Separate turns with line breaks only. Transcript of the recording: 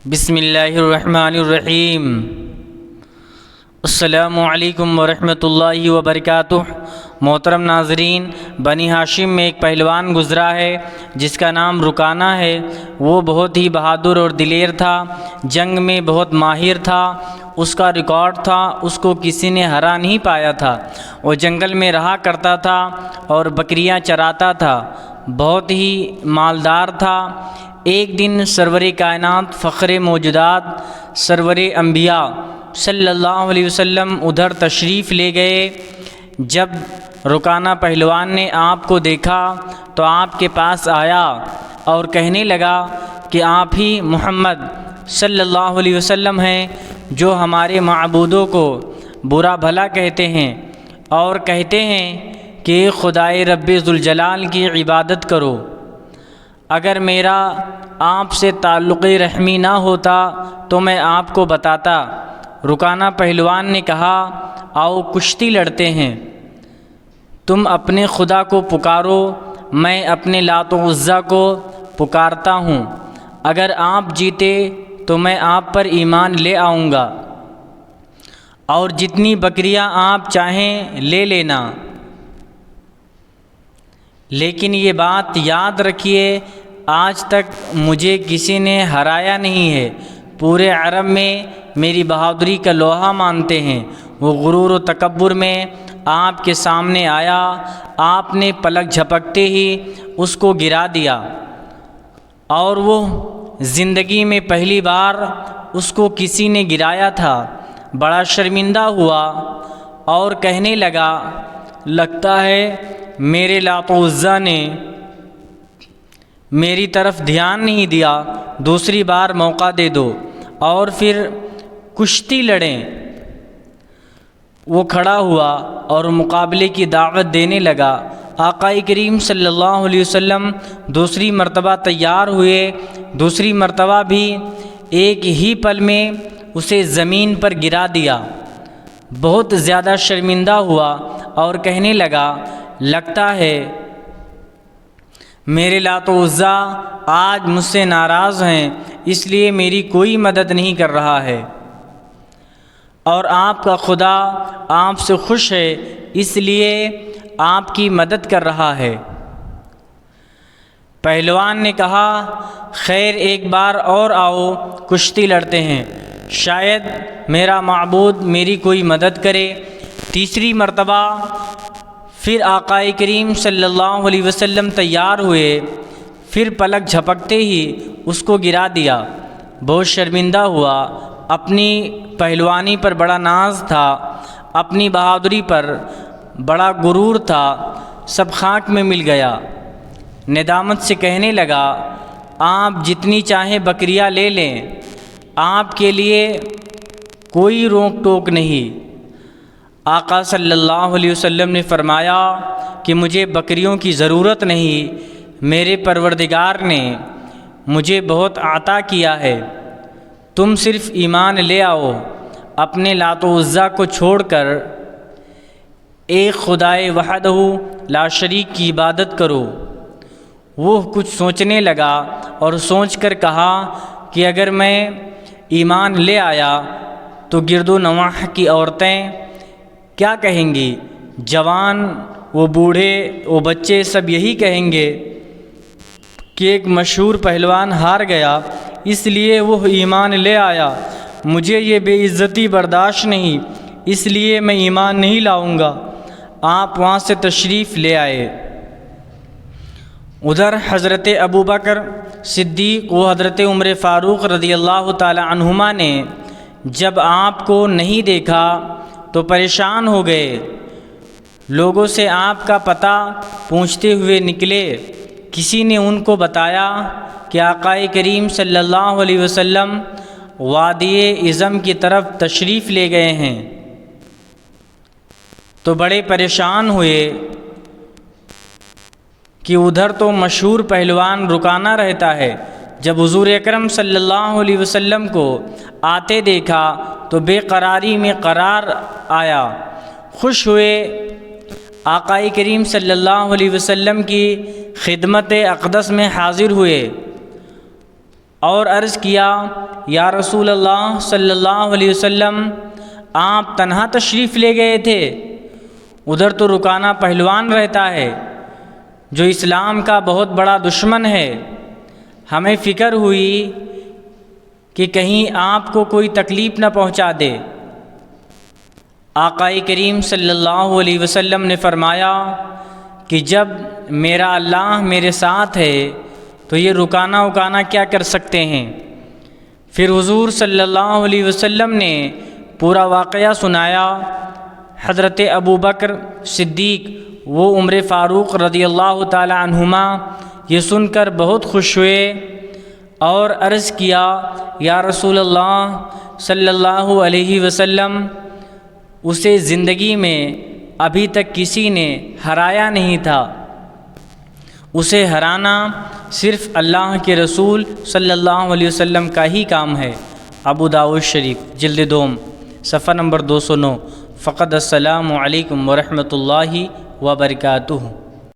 بسم اللہ الرحمن الرحیم۔ السلام علیکم ورحمۃ اللہ وبرکاتہ۔ محترم ناظرین، بنی ہاشم میں ایک پہلوان گزرا ہے جس کا نام رکانہ ہے۔ وہ بہت ہی بہادر اور دلیر تھا، جنگ میں بہت ماہر تھا۔ اس کا ریکارڈ تھا، اس کو کسی نے ہرا نہیں پایا تھا۔ وہ جنگل میں رہا کرتا تھا اور بکریاں چراتا تھا، بہت ہی مالدار تھا۔ ایک دن سرور کائنات، فخر موجودات، سرور انبیاء صلی اللہ علیہ وسلم ادھر تشریف لے گئے۔ جب رکانہ پہلوان نے آپ کو دیکھا تو آپ کے پاس آیا اور کہنے لگا کہ آپ ہی محمد صلی اللہ علیہ وسلم ہیں جو ہمارے معبودوں کو برا بھلا کہتے ہیں اور کہتے ہیں کہ خدائے رب ذوالجلال کی عبادت کرو۔ اگر میرا آپ سے تعلق رحمی نہ ہوتا تو میں آپ کو بتاتا۔ رکانہ پہلوان نے کہا، آؤ کشتی لڑتے ہیں، تم اپنے خدا کو پکارو، میں اپنے لات و عزیٰ کو پکارتا ہوں۔ اگر آپ جیتے تو میں آپ پر ایمان لے آؤں گا اور جتنی بکریاں آپ چاہیں لے لینا، لیکن یہ بات یاد رکھیے آج تک مجھے کسی نے ہرایا نہیں ہے۔ پورے عرب میں میری بہادری کا لوہا مانتے ہیں۔ وہ غرور و تکبر میں آپ کے سامنے آیا، آپ نے پلک جھپکتے ہی اس کو گرا دیا اور وہ زندگی میں پہلی بار اس کو کسی نے گرایا تھا۔ بڑا شرمندہ ہوا اور کہنے لگا، لگتا ہے میرے لات و عزیٰ نے میری طرف دھیان نہیں دیا، دوسری بار موقع دے دو اور پھر کشتی لڑیں۔ وہ کھڑا ہوا اور مقابلے کی دعوت دینے لگا۔ آقا کریم صلی اللہ علیہ وسلم دوسری مرتبہ تیار ہوئے۔ دوسری مرتبہ بھی ایک ہی پل میں اسے زمین پر گرا دیا۔ بہت زیادہ شرمندہ ہوا اور کہنے لگا، لگتا ہے میرے لات و عزیٰ آج مجھ سے ناراض ہیں، اس لیے میری کوئی مدد نہیں کر رہا ہے، اور آپ کا خدا آپ سے خوش ہے اس لیے آپ کی مدد کر رہا ہے۔ پہلوان نے کہا، خیر ایک بار اور آؤ کشتی لڑتے ہیں، شاید میرا معبود میری کوئی مدد کرے۔ تیسری مرتبہ پھر آقا کریم صلی اللہ علیہ وسلم تیار ہوئے، پھر پلک جھپکتے ہی اس کو گرا دیا۔ بہت شرمندہ ہوا، اپنی پہلوانی پر بڑا ناز تھا، اپنی بہادری پر بڑا غرور تھا، سب خاک میں مل گیا۔ ندامت سے کہنے لگا، آپ جتنی چاہیں بکریاں لے لیں، آپ کے لیے کوئی روک ٹوک نہیں۔ آقا صلی اللہ علیہ وسلم نے فرمایا کہ مجھے بکریوں کی ضرورت نہیں، میرے پروردگار نے مجھے بہت عطا کیا ہے، تم صرف ایمان لے آؤ، اپنے لات و عزیٰ کو چھوڑ کر ایک خدائے وحدہ لا شریک کی عبادت کرو۔ وہ کچھ سوچنے لگا اور سوچ کر کہا کہ اگر میں ایمان لے آیا تو گرد و نواح کی عورتیں کیا کہیں گی؟ جوان، وہ بوڑھے، وہ بچے سب یہی کہیں گے کہ ایک مشہور پہلوان ہار گیا، اس لیے وہ ایمان لے آیا، مجھے یہ بے عزتی برداشت نہیں، اس لیے میں ایمان نہیں لاؤں گا۔ آپ وہاں سے تشریف لے آئے۔ ادھر حضرت ابوبکر صدیق و حضرت عمر فاروق رضی اللہ تعالی عنہما نے جب آپ کو نہیں دیکھا تو پریشان ہو گئے۔ لوگوں سے آپ کا پتہ پوچھتے ہوئے نکلے۔ کسی نے ان کو بتایا کہ آقا کریم صلی اللہ علیہ وسلم وادی عظم کی طرف تشریف لے گئے ہیں، تو بڑے پریشان ہوئے کہ ادھر تو مشہور پہلوان رکانہ رہتا ہے۔ جب حضور اکرم صلی اللہ علیہ وسلم کو آتے دیکھا تو بے قراری میں قرار آیا، خوش ہوئے، آقا کریم صلی اللہ علیہ وسلم کی خدمت اقدس میں حاضر ہوئے اور عرض کیا یا رسول اللہ صلی اللہ علیہ وسلم آپ تنہا تشریف لے گئے تھے؟ ادھر تو رکانہ پہلوان رہتا ہے جو اسلام کا بہت بڑا دشمن ہے۔ ہمیں فکر ہوئی کہ کہیں آپ کو کوئی تکلیف نہ پہنچا دے۔ آقا کریم صلی اللہ علیہ وسلم نے فرمایا کہ جب میرا اللہ میرے ساتھ ہے تو یہ رکانہ کیا کر سکتے ہیں؟ پھر حضور صلی اللہ علیہ وسلم نے پورا واقعہ سنایا۔ حضرت ابو بکر صدیق وہ عمر فاروق رضی اللہ تعالی عنہما یہ سن کر بہت خوش ہوئے اور عرض کیا یا رسول اللہ صلی اللہ علیہ وسلم اسے زندگی میں ابھی تک کسی نے ہرایا نہیں تھا، اسے ہرانا صرف اللہ کے رسول صلی اللہ علیہ وسلم کا ہی کام ہے۔ ابو داؤد شریف جلد دوم صفحہ نمبر 209۔ فقط السلام علیکم ورحمۃ اللہ وبرکاتہ۔